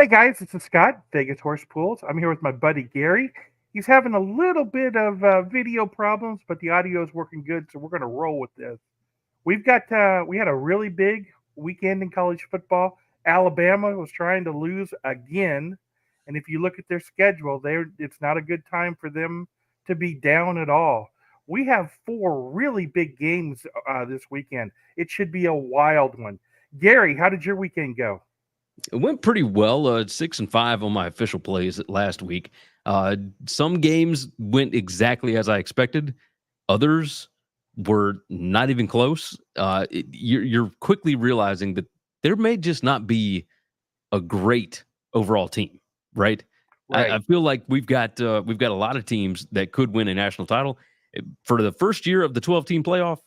Hey guys, this is Scott, Vegas Horse Pools. I'm here with my buddy Gary. He's having a little bit of video problems, but the audio is working good, so we're going to roll with this. We had a really big weekend in college football. Alabama was trying to lose again, and if you look at their schedule, it's not a good time for them to be down at all. We have four really big games this weekend. It should be a wild one. Gary, how did your weekend go? It went pretty well. 6-5 on my official plays last week. Some games went exactly as I expected. Others were not even close. You're quickly realizing that there may just not be a great overall team, right? I Right. feel like we've got a lot of teams that could win a national title. For the first year of the 12-team playoff.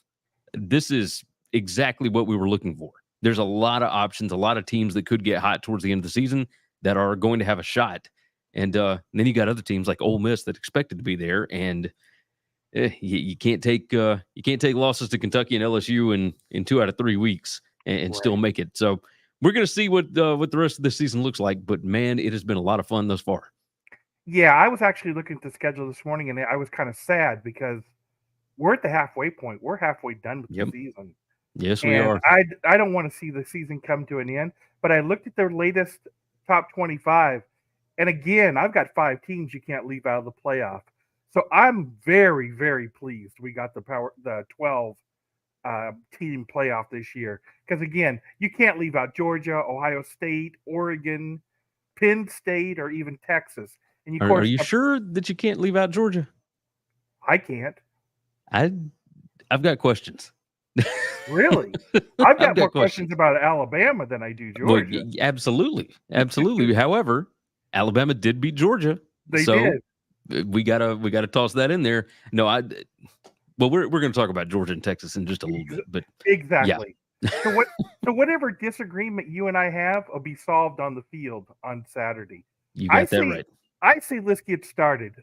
This is exactly what we were looking for. There's a lot of options, a lot of teams that could get hot towards the end of the season that are going to have a shot. And then you got other teams like Ole Miss that expected to be there, and you can't take losses to Kentucky and LSU in 2 out of 3 weeks and still Right. make it. So we're going to see what the rest of the season looks like. But man, it has been a lot of fun thus far. Yeah, I was actually looking at the schedule this morning and I was kind of sad because we're at the halfway point. We're halfway done with the Yep. season. Yes, we And are. I don't want to see the season come to an end, but I looked at their latest top 25 and again, I've got 5 teams you can't leave out of the playoff. So I'm very very pleased we got the 12 team playoff this year because again, you can't leave out Georgia, Ohio State, Oregon, Penn State, or even Texas. And of Are course, you sure that you can't leave out Georgia? I can't. I I've got questions. Really? I've I've got more got questions questions. about Alabama than I do Well, Georgia. absolutely, absolutely. However, Alabama did beat Georgia, They so did. we gotta toss that in there. No, well, we're gonna talk about Georgia and Texas in just a little Ex- bit, but yeah, Exactly. So what so whatever disagreement you and I have will be solved on the field on Saturday. you I got that say right. I say let's get started.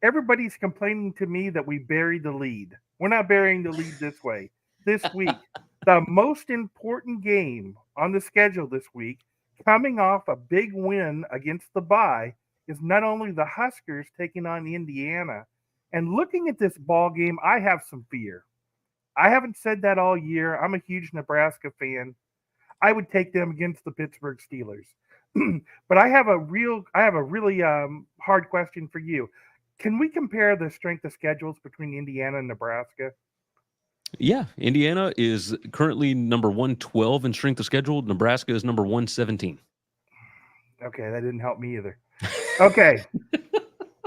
Everybody's complaining to me that we buried the lead. We're not burying the lead this way. This week, the most important game on the schedule this week, coming off a big win against the bye, is not only the Huskers taking on Indiana. And looking at this ball game, I have some fear. I haven't said that all year. I'm a huge Nebraska fan. I would take them against the Pittsburgh Steelers. But I have a really hard question for you. Can we compare the strength of schedules between Indiana and Nebraska? Yeah, Indiana is currently number 112 in strength of schedule. Nebraska is number 117. Okay, that didn't help me either. Okay,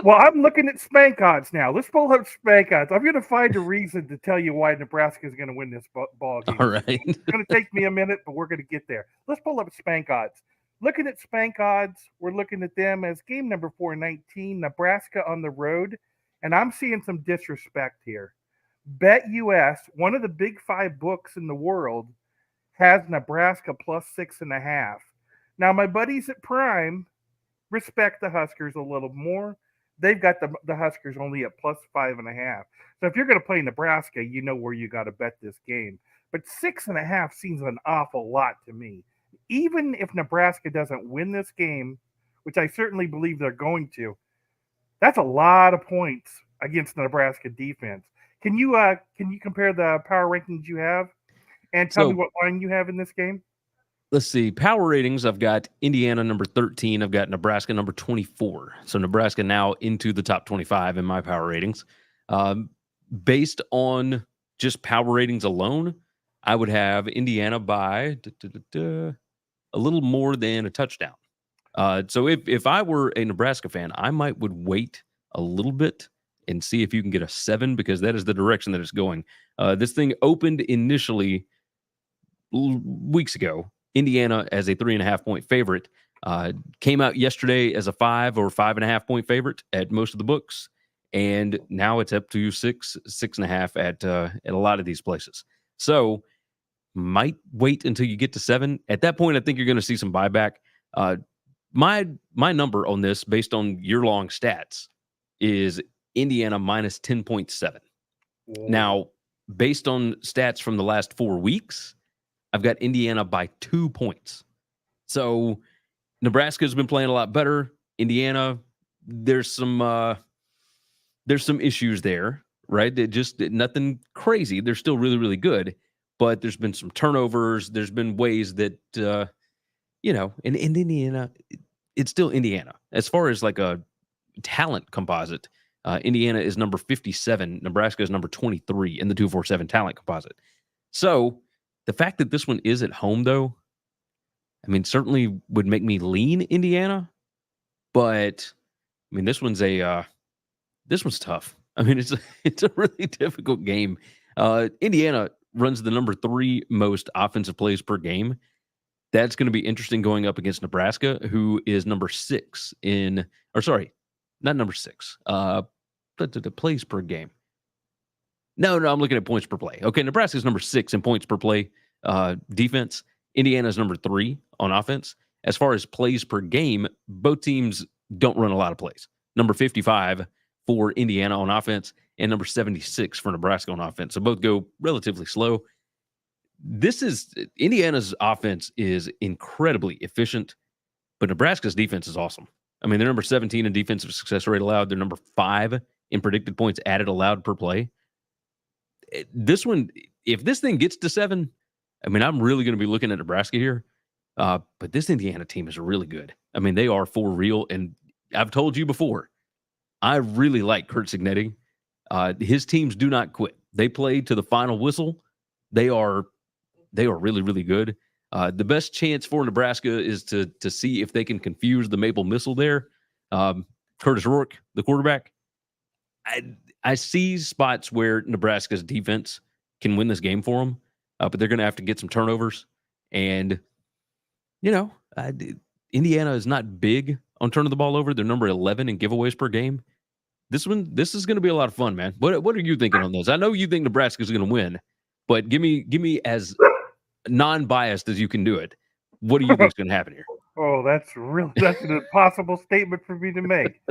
well, I'm looking at spank odds now. Let's pull up spank odds. I'm going to find a reason to tell you why Nebraska is going to win this ball game. All It's right. going to take me a minute, but we're going to get there. Let's pull up spank odds. Looking at spank odds, we're looking at them as game number 419, Nebraska on the road. And I'm seeing some disrespect here. Bet US, one of the big 5 books in the world, has Nebraska plus 6.5. Now, my buddies at Prime respect the Huskers a little more. They've got the Huskers only at plus 5.5. So if you're going to play Nebraska, you know where you got to bet this game. But 6.5 seems an awful lot to me. Even if Nebraska doesn't win this game, which I certainly believe they're going to, that's a lot of points against the Nebraska defense. Can you compare the power rankings you have and tell me So what line you have in this game? let's see. Power ratings. I've got Indiana number 13. I've got Nebraska number 24. So Nebraska now into the top 25 in my power ratings. Um, Based on just power ratings alone, I would have Indiana by a little more than a touchdown. So if I were a Nebraska fan, I might would wait a little bit and see if you can get a 7 because that is the direction that it's going. This thing opened initially weeks ago. Indiana as a 3.5 point favorite came out yesterday as a 5 or 5.5 point favorite at most of the books, and now it's up to 6.5 at a lot of these places. So might wait until you get to 7. At that point, I think you're going to see some buyback. Uh, my number on this, based on year long stats, is Indiana minus 10.7. Oh, Now, based on stats from the last 4 weeks, I've got Indiana by 2 points. So Nebraska's been playing a lot better. Indiana, there's some issues there, right? Nothing crazy. They're still really, really good, but there's been some turnovers. There's been ways that in Indiana, it's still Indiana. As far as like a talent composite, Indiana is number 57. Nebraska is number 23 in the 247 talent composite. So the fact that this one is at home, though, I mean, certainly would make me lean Indiana, but I mean, this one's tough. I mean, it's a really difficult game. Indiana runs the number 3 most offensive plays per game. That's going to be interesting going up against Nebraska, who is number 6 not number 6. The plays per game. No, I'm looking at points per play. Okay, Nebraska's number 6 in points per play defense. Indiana's number 3 on offense. As far as plays per game, both teams don't run a lot of plays. Number 55 for Indiana on offense and number 76 for Nebraska on offense. So both go relatively slow. Indiana's offense is incredibly efficient, but Nebraska's defense is awesome. I mean, they're number 17 in defensive success rate allowed. They're number 5 in predicted points added allowed per play. This one, if this thing gets to 7, I mean, I'm really going to be looking at Nebraska here. But this Indiana team is really good. I mean, they are for real. And I've told you before, I really like Curt Cignetti. His teams do not quit. They play to the final whistle. They are really, really good. The best chance for Nebraska is to see if they can confuse the Maple Missile there. Curtis Rourke, the quarterback. I see spots where Nebraska's defense can win this game for them, but they're going to have to get some turnovers. And, Indiana is not big on turning the ball over. They're number 11 in giveaways per game. This is going to be a lot of fun, man. What are you thinking on this? I know you think Nebraska is going to win, but give me as non-biased as you can do it. What do you think is going to happen here? Oh, that's an impossible statement for me to make.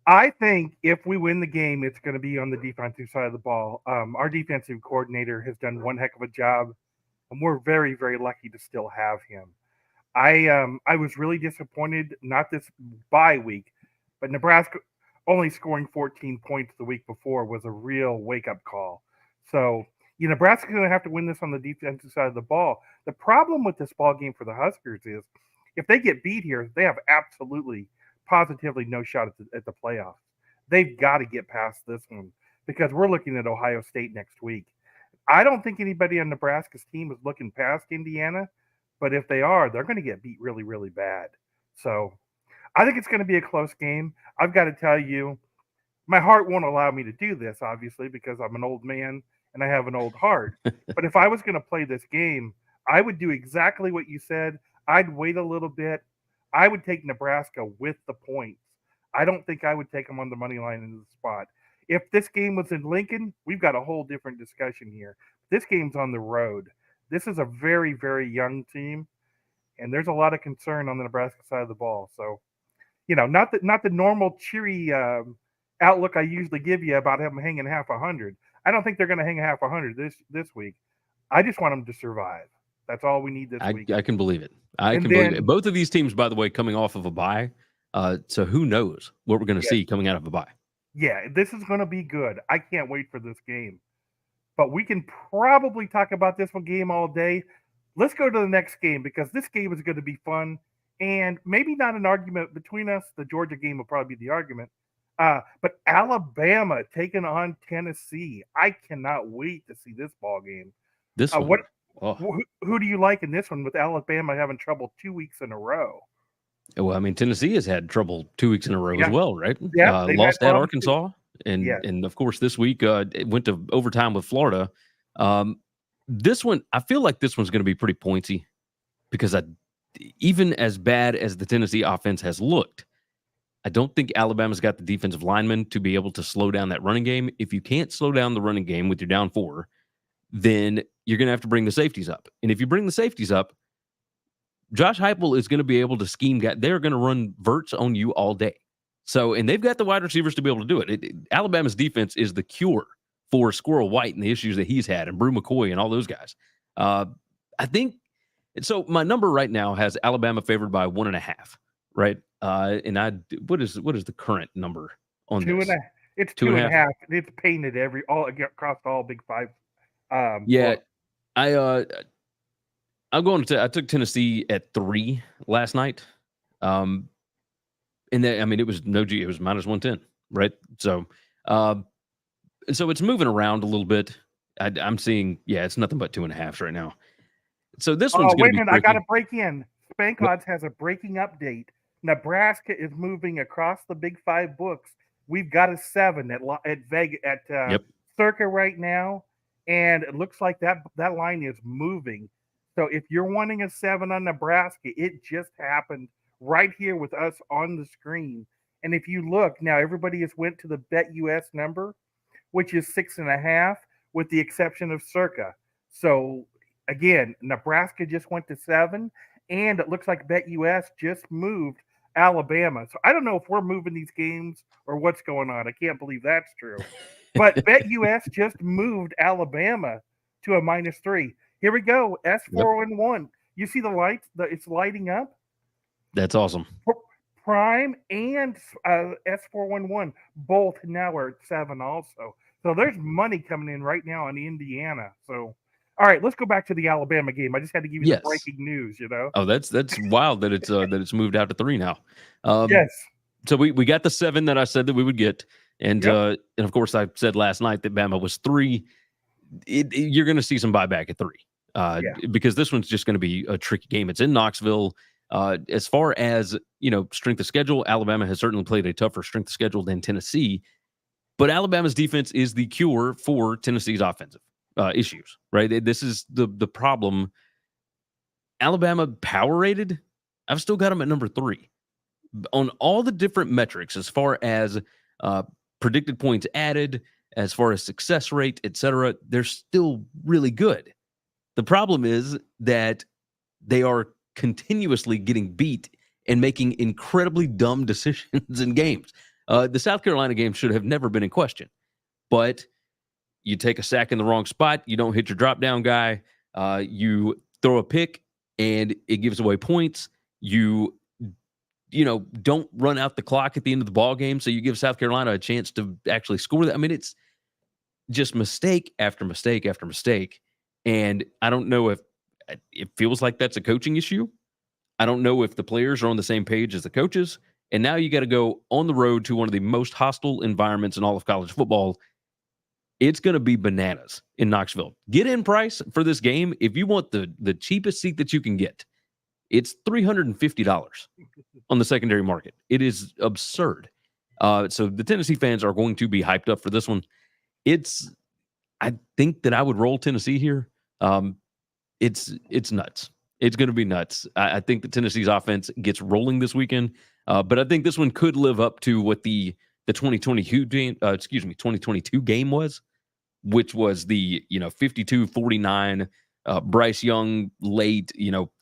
I think if we win the game, it's going to be on the defensive side of the ball. Our defensive coordinator has done one heck of a job, and we're very, very lucky to still have him. I was really disappointed, not this bye week, but Nebraska only scoring 14 points the week before was a real wake-up call. So, Nebraska's going to have to win this on the defensive side of the ball. The problem with this ball game for the Huskers is if they get beat here, they have absolutely, positively no shot at the playoffs. They've got to get past this one because we're looking at Ohio State next week. I don't think anybody on Nebraska's team is looking past Indiana, but if they are, they're going to get beat really, really bad. So I think it's going to be a close game. I've got to tell you, my heart won't allow me to do this, obviously, because I'm an old man and I have an old heart. But if I was going to play this game, I would do exactly what you said. I'd wait a little bit. I would take Nebraska with the points. I don't think I would take them on the money line in the spot. If this game was in Lincoln, we've got a whole different discussion here. This game's on the road. This is a very, very young team, and there's a lot of concern on the Nebraska side of the ball. So, not the normal cheery outlook I usually give you about them hanging half 100. I don't think they're going to hang half 100 this week. I just want them to survive. That's all we need this week. I can believe it. I can believe it. Both of these teams, by the way, coming off of a bye. So who knows what we're going to see coming out of a bye. Yeah, this is going to be good. I can't wait for this game. But we can probably talk about this one game all day. Let's go to the next game because this game is going to be fun. And maybe not an argument between us. The Georgia game will probably be the argument. But Alabama taking on Tennessee. I cannot wait to see this ball game. This one. Who do you like in this one with Alabama having trouble 2 weeks in a row? Well, I mean, Tennessee has had trouble 2 weeks in a row as well, right? Yeah, lost at Arkansas. And of course, this week it went to overtime with Florida. This one, I feel like this one's going to be pretty pointy because even as bad as the Tennessee offense has looked, I don't think Alabama's got the defensive linemen to be able to slow down that running game. If you can't slow down the running game with your down 4, then you're going to have to bring the safeties up. And if you bring the safeties up, Josh Heupel is going to be able to scheme. They're going to run verts on you all day. So, and they've got the wide receivers to be able to do it. Alabama's defense is the cure for Squirrel White and the issues that he's had, and Brew McCoy and all those guys. I think So my number right now has Alabama favored by 1.5, right? What is the current number on Two and this? a, it's Two two and a and a half. half. It's painted all across all Big Five Yeah, books. I took Tennessee at 3 last night. Um, and then, I mean, it was it was minus 110, right? So, uh, so it's moving around a little bit. I'm seeing, it's nothing but 2.5 right now. So this one's Oh, going to wait a be minute. I got to tricky. break in. Spank What? Odds has a breaking update. Nebraska is moving across the Big Five books. We've got a 7 at Vegas at Yep. Circa right now, and it looks like that line is moving. So if you're wanting a 7 on Nebraska, it just happened right here with us on the screen. And if you look now, everybody has went to the BetUS number, which is 6.5, with the exception of Circa. So again, Nebraska just went to 7, and it looks like BetUS just moved Alabama. So I don't know if we're moving these games or what's going on. I can't believe that's true. But BetUS just moved Alabama to a -3. Here we go. Yep. S411. You see the lights? It's lighting up. That's awesome. Prime and S411 both now are at 7 also. So there's money coming in right now on Indiana. So, all right, let's go back to the Alabama game. I just had to give you the Yes. breaking news, you know? Oh, that's wild that it's moved out to 3 now. Yes. So we got the 7 that I said that we would get, and Yep. and of course I said last night that Bama was 3. You're going to see some buyback at 3, Yeah. because this one's just going to be a tricky game. It's in Knoxville. As far as strength of schedule, Alabama has certainly played a tougher strength of schedule than Tennessee, but Alabama's defense is the cure for Tennessee's offensive issues. Right? This is the problem. Alabama power rated, I've still got them at number 3 on all the different metrics as far as predicted points added, as far as success rate, etc. They're still really good. The problem is that they are continuously getting beat and making incredibly dumb decisions in games. The South Carolina game should have never been in question, but you take a sack in the wrong spot, you don't hit your drop down guy, you throw a pick and it gives away points. Don't run out the clock at the end of the ball game, so you give South Carolina a chance to actually score that. I mean, it's just mistake after mistake after mistake, and I don't know if it feels like that's a coaching issue. I don't know if the players are on the same page as the coaches, and now you got to go on the road to one of the most hostile environments in all of college football. It's going to be bananas in Knoxville. Get in price for this game if you want the cheapest seat that you can get. It's $350 on the secondary market. It is absurd. So the Tennessee fans are going to be hyped up for this one. I think that I would roll Tennessee here. It's nuts. It's going to be nuts. I think that Tennessee's offense gets rolling this weekend, but I think this one could live up to what the 2022 game, 2022 game was, which was the 52-49 Bryce Young late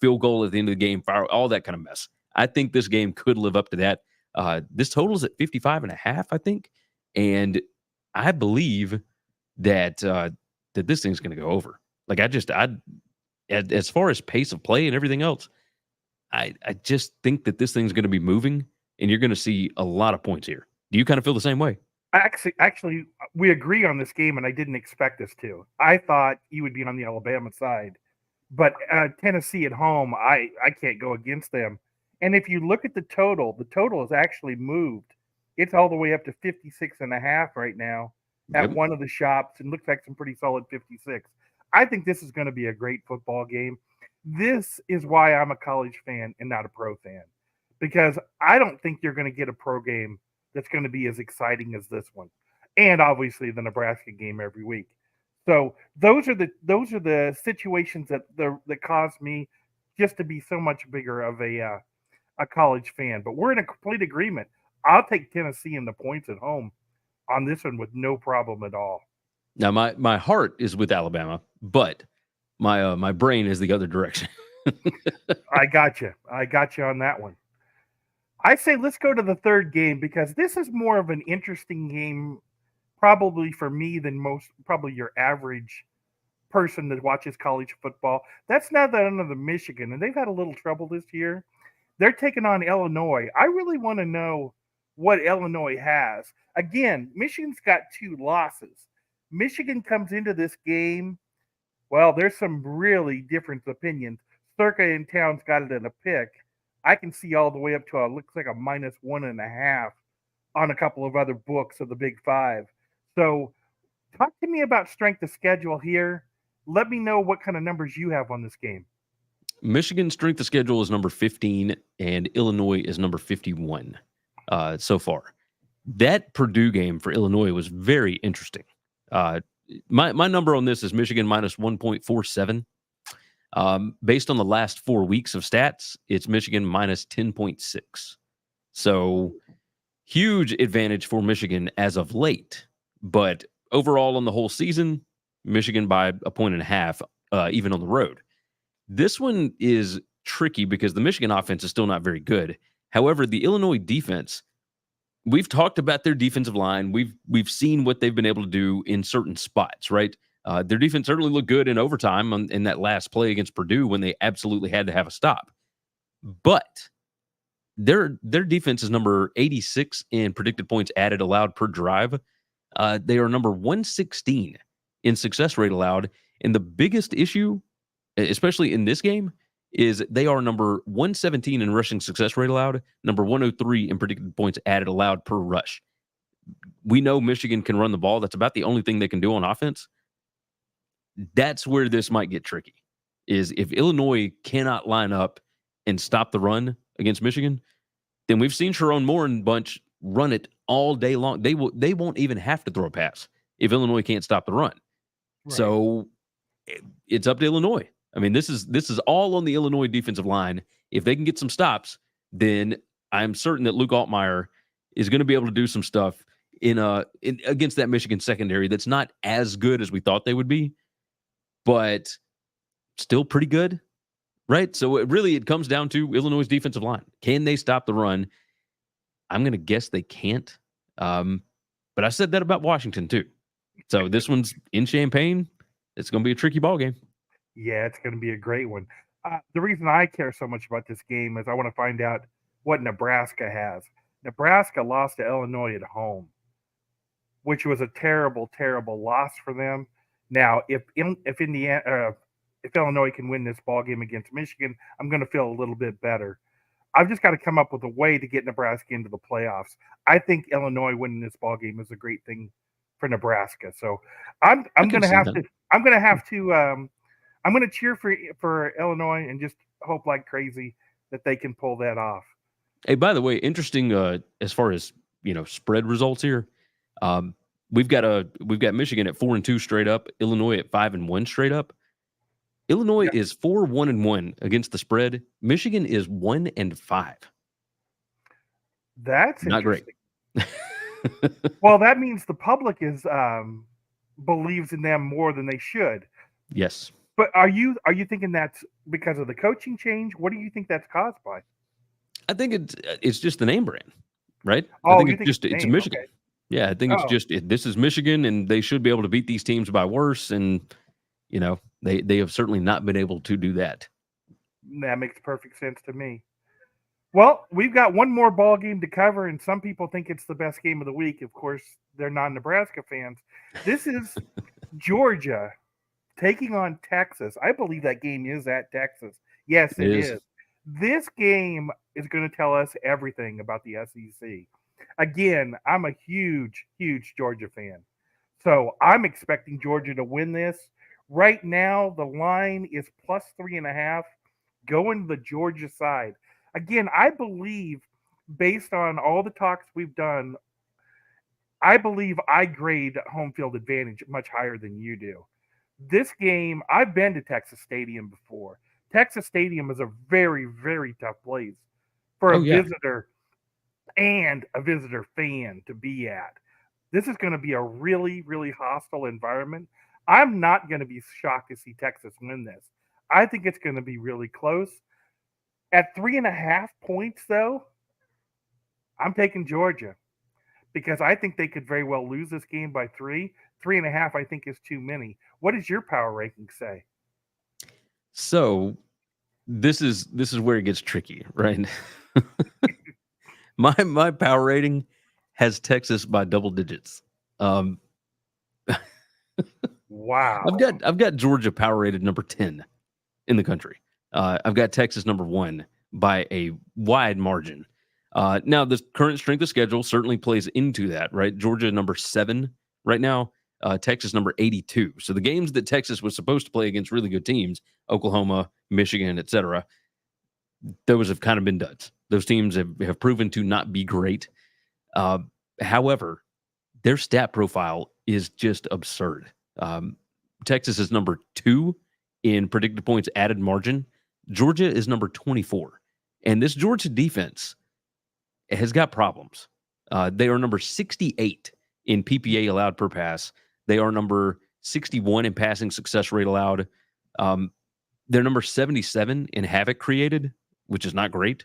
field goal at the end of the game, all that kind of mess. I think this game could live up to that. This total is at 55.5, I think, and I believe that that this thing's going to go over. Like as far as pace of play and everything else, I just think that this thing's going to be moving, and you're going to see a lot of points here. Do you kind of feel the same way? Actually, we agree on this game, and I didn't expect us to. I thought you would be on the Alabama side, but Tennessee at home, I can't go against them. And if you look at the total has actually moved. It's all the way up to 56.5 right now at Yep. one of the shops, and looks like some pretty solid 56. I think this is going to be a great football game. This is why I'm a college fan and not a pro fan, because I don't think you're going to get a pro game that's going to be as exciting as this one, and obviously the Nebraska game every week. So those are the situations that caused me just to be so much bigger of a college fan. But we're in a complete agreement. I'll take Tennessee in the points at home on this one with no problem at all. Now my heart is with Alabama, but my brain is the other direction. I got you. I got you on that one. I say let's go to the third game, because this is more of an interesting game, probably for me, than probably your average person that watches college football. That's now the end of the Michigan, and they've had a little trouble this year. They're taking on Illinois. I really want to know what Illinois has. Again, Michigan's got 2 losses. Michigan comes into this game. Well, there's some really different opinions. Circa in town's got it in a pick. I can see all the way up to looks like a -1.5 on a couple of other books of the Big Five. So talk to me about strength of schedule here. Let me know what kind of numbers you have on this game. Michigan's strength of schedule is number 15, and Illinois is number 51 so far. That Purdue game for Illinois was very interesting. My number on this is Michigan minus 1.47. Based on the last 4 weeks of stats, it's Michigan minus 10.6. So huge advantage for Michigan as of late. But overall on the whole season, Michigan by 1.5 even on the road. This one is tricky because the Michigan offense is still not very good. However, the Illinois defense, we've talked about their defensive line. We've seen what they've been able to do in certain spots, right? Their defense certainly looked good in overtime in that last play against Purdue when they absolutely had to have a stop. But their defense is number 86 in predicted points added allowed per drive. They are number 116 in success rate allowed. And the biggest issue, especially in this game, is they are number 117 in rushing success rate allowed, number 103 in predicted points added allowed per rush. We know Michigan can run the ball. That's about the only thing they can do on offense. That's where this might get tricky, is if Illinois cannot line up and stop the run against Michigan, then we've seen Sharon Moore and bunch run it all day long. They won't even have to throw a pass if Illinois can't stop the run. Right. So it's up to Illinois. I mean, this is all on the Illinois defensive line. If they can get some stops, then I'm certain that Luke Altmaier is going to be able to do some stuff in against that Michigan secondary that's not as good as we thought they would be, but still pretty good, right? So it comes down to Illinois' defensive line. Can they stop the run? I'm going to guess they can't. But I said that about Washington too. So this one's in Champaign. It's going to be a tricky ball game. Yeah, it's going to be a great one. The reason I care so much about this game is I want to find out what Nebraska has. Nebraska lost to Illinois at home, which was a terrible, terrible loss for them. Now, if Illinois can win this ball game against Michigan, I'm going to feel a little bit better. I've just got to come up with a way to get Nebraska into the playoffs. I think Illinois winning this ball game is a great thing for Nebraska. So I'm going to cheer for Illinois and just hope like crazy that they can pull that off. Hey, by the way, interesting as far as spread results here. We've got Michigan at 4-2 straight up, Illinois at 5-1 straight up. Illinois is 4-1-1 against the spread. Michigan is 1-5. That's not great. Well, that means the public is believes in them more than they should. Yes. But are you thinking that's because of the coaching change? What do you think that's caused by? I think it's just the name brand, right? Oh, I think it's Michigan. Okay. Yeah, I think this is Michigan, and they should be able to beat these teams by worse. And they have certainly not been able to do that. That makes perfect sense to me. Well, we've got one more ball game to cover, and some people think it's the best game of the week. Of course, they're non-Nebraska fans. This is Georgia taking on Texas. I believe that game is at Texas. Yes, it is. This game is going to tell us everything about the SEC. Again, I'm a huge, huge Georgia fan. So I'm expecting Georgia to win this. Right now, the line is +3.5 going to the Georgia side. Again, I believe, based on all the talks we've done, I believe I grade home field advantage much higher than you do. This game, I've been to Texas Stadium before. Texas Stadium is a very, very tough place for a visitor and a visitor fan to be at. This is going to be a really, really hostile environment. I'm not going to be shocked to see Texas win this. I think it's going to be really close. At 3.5 points, though, I'm taking Georgia because I think they could very well lose this game by 3. 3.5, I think, is too many. What does your power ranking say? So this is where it gets tricky, right? my power rating has Texas by double digits. Um, Wow. I've got Georgia power rated number 10 in the country. I've got Texas number 1 by a wide margin. Now, the current strength of schedule certainly plays into that, right? Georgia number 7 right now, Texas number 82. So the games that Texas was supposed to play against really good teams, Oklahoma, Michigan, etc., those have kind of been duds. Those teams have proven to not be great. However, their stat profile is just absurd. Texas is number 2 in predicted points added margin. Georgia is number 24. And this Georgia defense has got problems. They are number 68 in PPA allowed per pass. They are number 61 in passing success rate allowed. They're number 77 in havoc created, which is not great.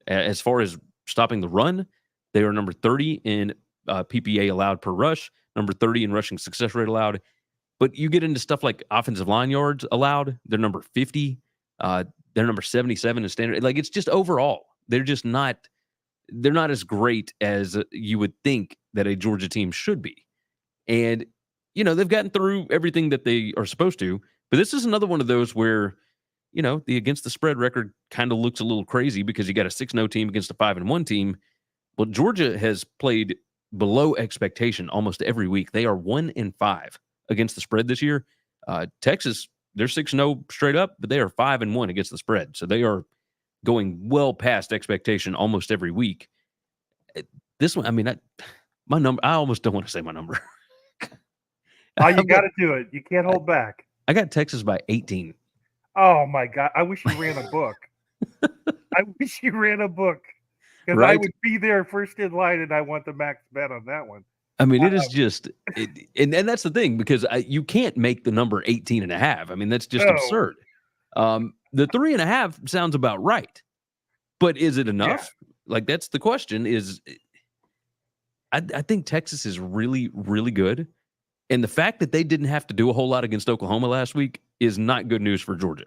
As far as stopping the run, they are number 30 in PPA allowed per rush, number 30 in rushing success rate allowed. But you get into stuff like offensive line yards allowed, they're number 50. They're number 77 in standard. Like, it's just overall, they're not as great as you would think that a Georgia team should be. And, they've gotten through everything that they are supposed to. But this is another one of those where, the against the spread record kind of looks a little crazy because you got a 6-0 team against a 5-1 team. Well, Georgia has played below expectation almost every week. They are 1-5 against the spread this year. Texas, they're 6-0 straight up, but they are 5-1 against the spread. So they are going well past expectation almost every week. This one, I mean, my number, I almost don't want to say my number. Oh, you got to do it. You can't hold back. I got Texas by 18. Oh my God. I wish you ran a book. I wish you ran a book. Because I Right? would be there first in line, and I want the max bet on that one. I mean, it is just, and that's the thing, because you can't make the number 18.5. I mean, that's just No. absurd. The 3.5 sounds about right, but is it enough? Like, that's the question. I think Texas is really, really good. And the fact that they didn't have to do a whole lot against Oklahoma last week is not good news for Georgia.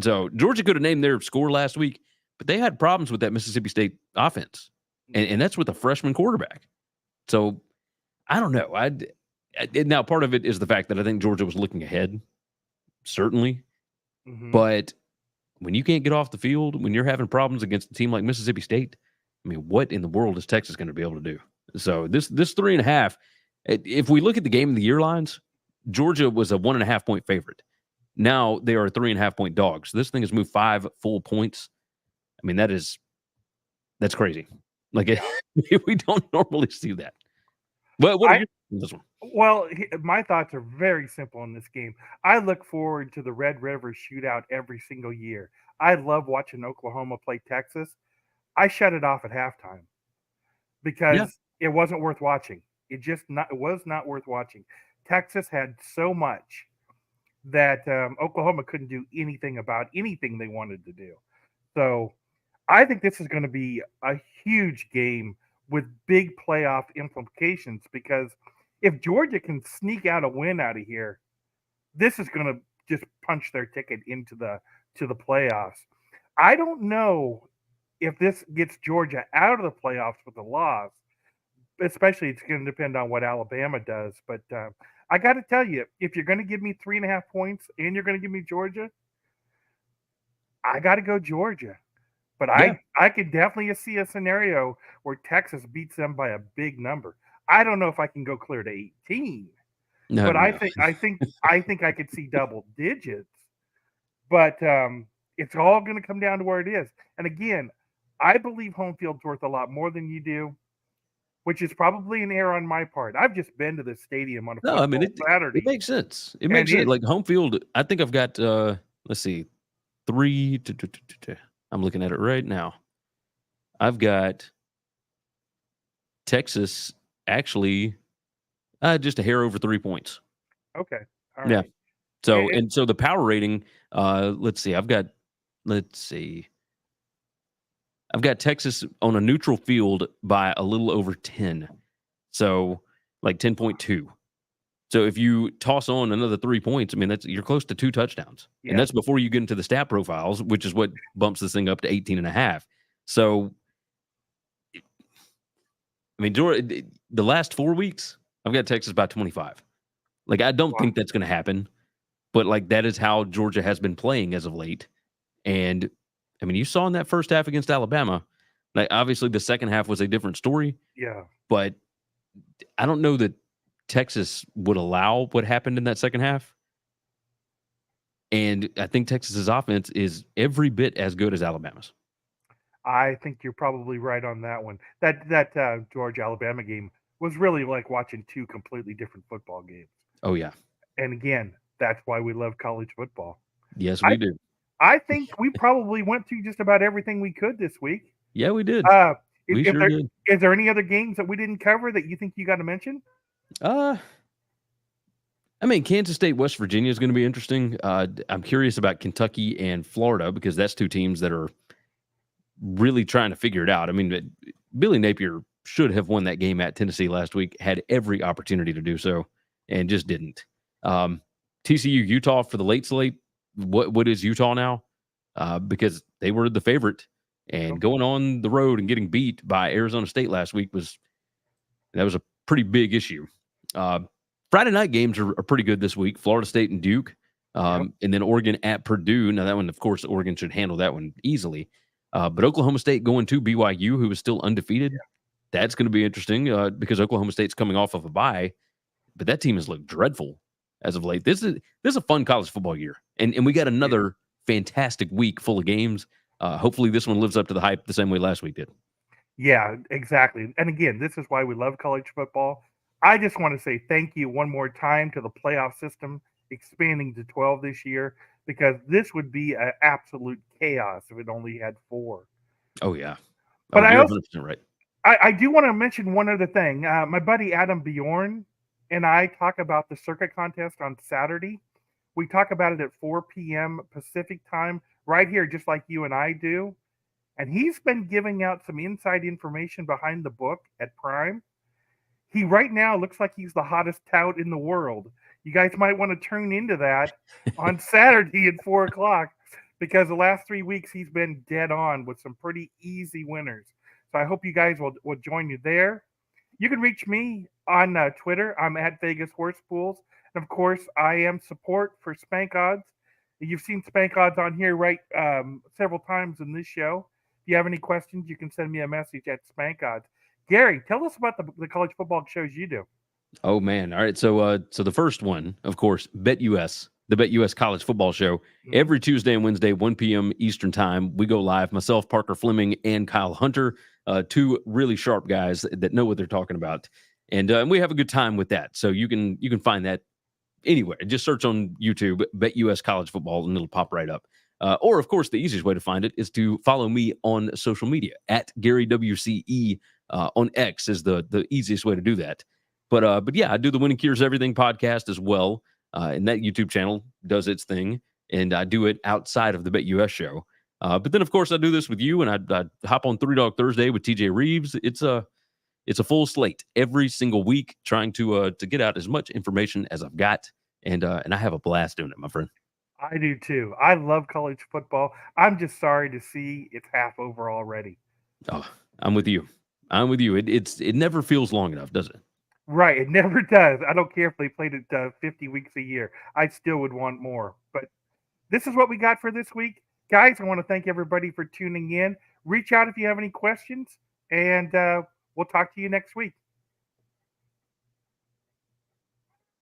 So Georgia could have named their score last week, but they had problems with that Mississippi State offense. And that's with a freshman quarterback. So I don't know. Now, part of it is the fact that I think Georgia was looking ahead, certainly. Mhm. But when you can't get off the field, when you're having problems against a team like Mississippi State, I mean, what in the world is Texas going to be able to do? So this 3.5, if we look at the game of the year lines, Georgia was a 1.5 point favorite. Now they are a 3.5 point dogs. So this thing has moved 5 full points. I mean, that's crazy. Like, we don't normally see that. What are your this one? Well, my thoughts are very simple in this game. I look forward to the Red River shootout every single year. I love watching Oklahoma play Texas. I shut it off at halftime because it wasn't worth watching. It was not worth watching. Texas had so much that Oklahoma couldn't do anything about anything they wanted to do. So I think this is going to be a huge game with big playoff implications, because if Georgia can sneak out a win out of here, this is going to just punch their ticket into the playoffs. I don't know if this gets Georgia out of the playoffs with a loss. Especially, it's going to depend on what Alabama does. But I got to tell you, if you're going to give me 3.5 points and you're going to give me Georgia, I got to go Georgia. But I could definitely see a scenario where Texas beats them by a big number. I don't know if I can go clear to 18, but I think I could see double digits. But it's all going to come down to where it is. And again, I believe home field's worth a lot more than you do, which is probably an error on my part. I've just been to the stadium on a Saturday. It makes sense. It makes sense. Like, home field, I think I've got let's see, 3. I'm looking at it right now. I've got Texas actually just a hair over 3 points. Okay. All yeah. Right. So so the power rating, let's see. I've I've got Texas on a neutral field by a little over 10. So like 10.2. So if you toss on another 3 points, I mean, you're close to 2 touchdowns. Yeah. And that's before you get into the stat profiles, which is what bumps this thing up to 18.5. So, I mean, the last 4 weeks, I've got Texas by 25. Like, I don't think that's going to happen, but like that is how Georgia has been playing as of late. And I mean, you saw in that first half against Alabama, like obviously the second half was a different story. Yeah. But I don't know that Texas would allow what happened in that second half. And I think Texas's offense is every bit as good as Alabama's. I think you're probably right on that one. That Georgia Alabama game was really like watching 2 completely different football games. Oh yeah. And again, that's why we love college football. Yes, we do. I think we probably went through just about everything we could this week. Yeah, we did. We sure did. Is there any other games that we didn't cover that you think you got to mention? I mean, Kansas State, West Virginia is going to be interesting. I'm curious about Kentucky and Florida because that's 2 teams that are really trying to figure it out. I mean, Billy Napier should have won that game at Tennessee last week, had every opportunity to do so, and just didn't. TCU, Utah for the late slate. What is Utah now? Because they were the favorite, and going on the road and getting beat by Arizona State last week was a pretty big issue. Friday night games are pretty good this week. Florida State and Duke, and then Oregon at Purdue. Now that one, of course, Oregon should handle that one easily. But Oklahoma State going to BYU, who is still undefeated. Yeah. That's going to be interesting because Oklahoma State's coming off of a bye, but that team has looked dreadful as of late. This is a fun college football year, and we got another fantastic week full of games. Hopefully, this one lives up to the hype the same way last week did. Yeah, exactly. And again, this is why we love college football. I just want to say thank you one more time to the playoff system expanding to 12 this year, because this would be an absolute chaos if it only had 4. Oh, yeah. But I also, right. I do want to mention one other thing. My buddy Adam Bjorn and I talk about the circuit contest on Saturday. We talk about it at 4 p.m. Pacific time, right here, just like you and I do. And he's been giving out some inside information behind the book at Prime. He right now looks like he's the hottest tout in the world. You guys might want to tune into that on Saturday at 4 o'clock, because the last 3 weeks he's been dead on with some pretty easy winners. So I hope you guys will join you there. You can reach me on Twitter. I'm at Vegas Horse Pools. And of course, I am support for Spank Odds. You've seen Spank Odds on here several times in this show. If you have any questions, you can send me a message at Spank Odds. Gary, tell us about the college football shows you do. Oh, man. All right. So the first one, of course, BetUS, the BetUS College Football Show. Every Tuesday and Wednesday, 1 p.m. Eastern Time, we go live. Myself, Parker Fleming, and Kyle Hunter, 2 really sharp guys that know what they're talking about. And we have a good time with that. So you can find that anywhere. Just search on YouTube, BetUS College Football, and it'll pop right up. Or, of course, the easiest way to find it is to follow me on social media at Gary WCE. On X is the easiest way to do that. But yeah, I do the Winning Cures Everything podcast as well. And that YouTube channel does its thing. And I do it outside of the BetUS show. But then, of course, I do this with you, and I hop on 3 Dog Thursday with TJ Reeves. It's a full slate every single week, trying to get out as much information as I've got. And I have a blast doing it, my friend. I do too. I love college football. I'm just sorry to see it's half over already. Oh, I'm with you. It never feels long enough, does it? Right. It never does. I don't care if they played it 50 weeks a year. I still would want more. But this is what we got for this week. Guys, I want to thank everybody for tuning in. Reach out if you have any questions, and we'll talk to you next week.